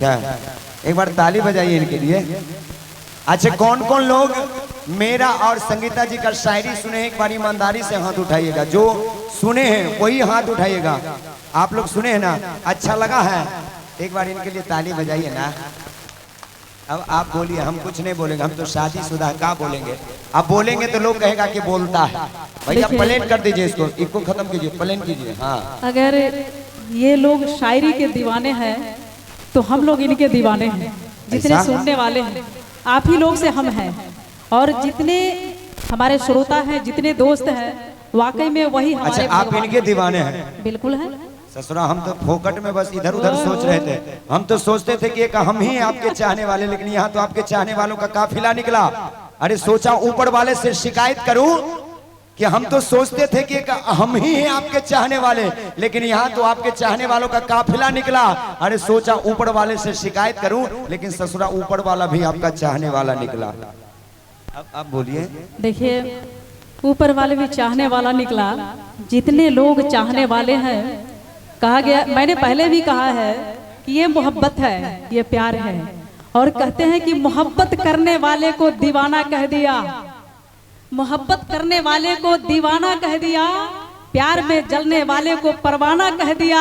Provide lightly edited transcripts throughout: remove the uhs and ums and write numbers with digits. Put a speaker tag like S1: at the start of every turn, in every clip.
S1: अच्छा, एक बार ताली बजाइए इनके लिए। अच्छा, कौन कौन लोग मेरा और संगीता जी का शायरी सुने हैं? एक बार ईमानदारी से हाथ उठाइएगा। जो सुने हैं वही हाथ उठाइएगा। आप लोग सुने हैं ना? अच्छा लगा है? एक बार इनके लिए ताली बजाइए ना। अब आप बोलिए, हम कुछ नहीं बोलेंगे, हम तो शादीशुदा क्या बोलेंगे। आप बोलेंगे तो लोग कहेगा कि बोलता है। भैया प्लेन कर दीजिए इसको खत्म कीजिए, प्लेन कीजिए। हाँ,
S2: अगर ये लोग शायरी के दीवाने हैं तो हम लोग इनके दीवाने हैं। जितने सुनने वाले हैं आप ही लोग से हम हैं, और जितने हमारे श्रोता हैं, जितने दोस्त हैं, वाकई में वही हमारे।
S1: अच्छा, आप इनके दीवाने हैं?
S2: बिल्कुल है
S1: ससुरा, हम तो फोकट में बस इधर उधर सोच रहे थे। हम तो सोचते थे कि एक हम ही आपके चाहने वाले, लेकिन यहाँ तो आपके चाहने वालों का काफिला निकला। अरे सोचा ऊपर वाले से शिकायत करूं कि हम तो सोचते थे कि एक हम ही हैं आपके चाहने वाले, लेकिन यहाँ तो आपके चाहने वालों का काफिला निकला। अरे सोचा ऊपर वाले से शिकायत करूं, लेकिन ससुरा ऊपर वाला भी आपका चाहने वाला निकला। अब बोलिए।
S2: देखिए, ऊपर वाले भी चाहने वाला निकला। जितने लोग चाहने वाले हैं, कहा गया, मैंने पहले भी कहा है कि ये मोहब्बत है, ये प्यार है। और कहते हैं कि मोहब्बत करने वाले को दीवाना कह दिया, मोहब्बत करने वाले को दीवाना कह दिया, प्यार में जलने वाले को परवाना कह दिया,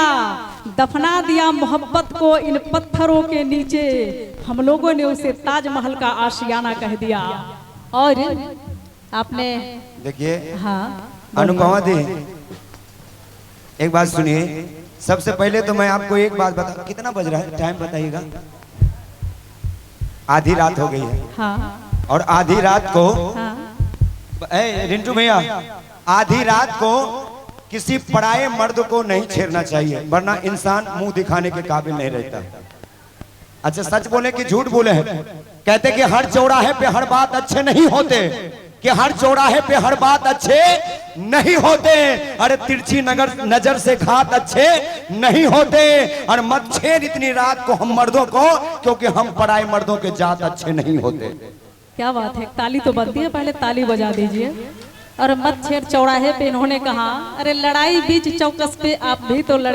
S2: दफना दिया मोहब्बत को इन पत्थरों के नीचे, हम लोगों ने उसे ताजमहल का आशियाना कह दिया। और आपने
S1: देखिए,
S2: हाँ
S1: अनुपमा दी, एक बात सुनिए। सबसे पहले तो मैं आपको एक बात बता, कितना बज रहा है टाइम बताइएगा? आधी रात हो गई है।
S2: हाँ।
S1: और आधी रात को
S2: हाँ।
S1: रिंटू भैया, आधी रात को किसी पराये मर्द को नहीं छेड़ना चाहिए, वरना इंसान मुंह दिखाने के काबिल नहीं रहता। अच्छा, सच बोले कि झूठ बोले हैं? कहते कि हर चौराहे पे हर बात अच्छे नहीं होते, कि हर चौराहे पे हर बात अच्छे नहीं होते। अरे तिरछी नजर से घात अच्छे नहीं होते। और मत छेड़ इतनी रात को हम मर्दों को, क्योंकि हम पराये मर्दों के जात अच्छे नहीं होते।
S2: क्या बात है, ताली तो बनती है, पहले ताली बजा दीजिए। और मत छेड़ चौराहे पे इन्होंने कहा, अरे लड़ाई बीच चौकस पे आप भी तो